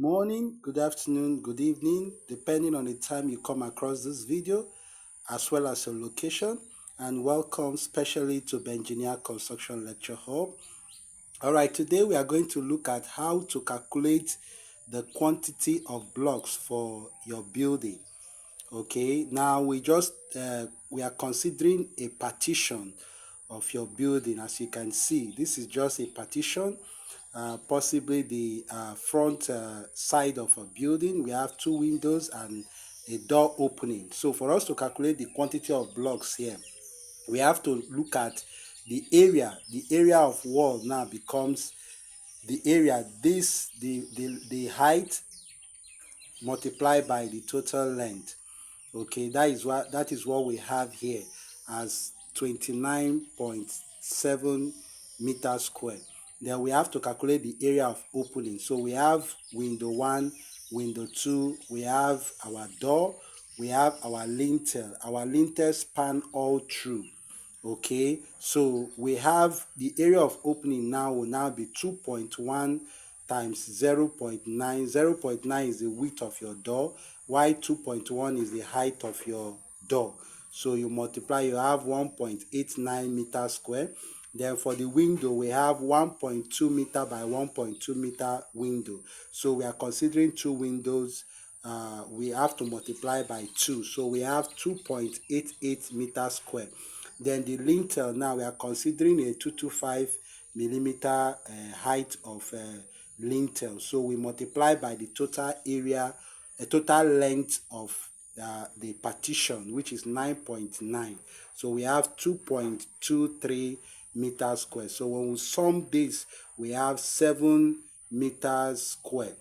Morning, good afternoon, good evening, depending on the time you come across this video, as well as your location. And welcome specially to Bengineer Construction Lecture Hub. All right, today we are going to look at how to calculate the quantity of blocks for your building. Okay, now we are considering a partition of your building. As you can see, this is just a partition, possibly the front side of a building. We have two windows and a door opening. So for us to calculate the quantity of blocks here, we have to look at the area. The area of wall now becomes the area, the height multiplied by the total length. Okay, that is what we have here as 29.7 meters square. Then we have to calculate the area of opening. So we have window 1, window 2, we have our door, we have our lintel. Our lintel span all through. Okay, so we have the area of opening now will now be 2.1 times 0.9. 0.9 is the width of your door, while 2.1 is the height of your door. So you multiply, you have 1.89 meters square. Then for the window, we have 1.2 meter by 1.2 meter window. So we are considering two windows. We have to multiply by 2. So we have 2.88 meters square. Then the lintel, now we are considering a 225 millimeter height of lintel. So we multiply by the total area, total length of the partition, which is 9.9. So we have 2.23 meters square. So when we sum this, we have 7 meters square.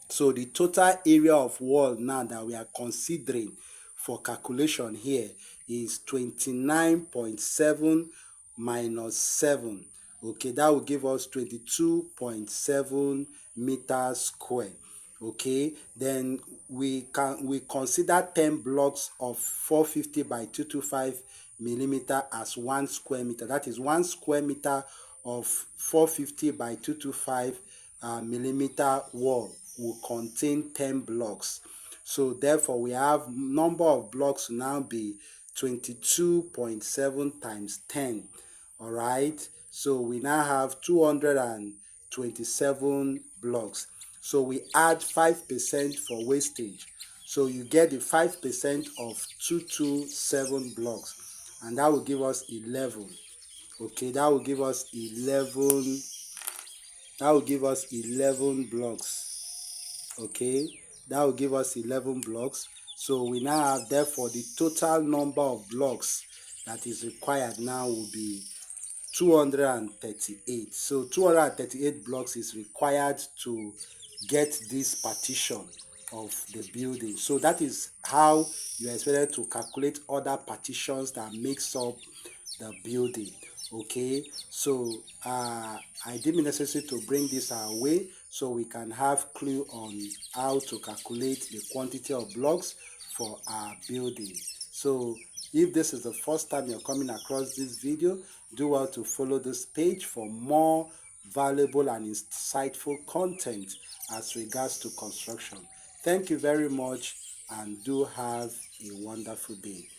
So the total area of wall now that we are considering for calculation here is 29.7 minus 7. Okay, that will give us 22.7 meters square. Okay, then we consider 10 blocks of 450 by 225 millimeter as 1 square meter. That is 1 square meter of 450 by 225 millimeter wall will contain 10 blocks. So therefore we have number of blocks now be 22.7 times 10. All right, so we now have 227 blocks. So we add 5% for wastage. So you get the 5% of 227 blocks, and that will give us 11. Okay, that will give us 11. That will give us 11 blocks. Okay, that will give us 11 blocks. So we now have, therefore, the total number of blocks that is required now will be 238. So 238 blocks is required to get this partition of the building. So that is how you are expected to calculate other partitions that makes up the building. Okay, so I deem it necessary to bring this our way so we can have clue on how to calculate the quantity of blocks for our building. So if this is the first time you're coming across this video, do well to follow this page for more valuable and insightful content as regards to construction. Thank you very much, and do have a wonderful day.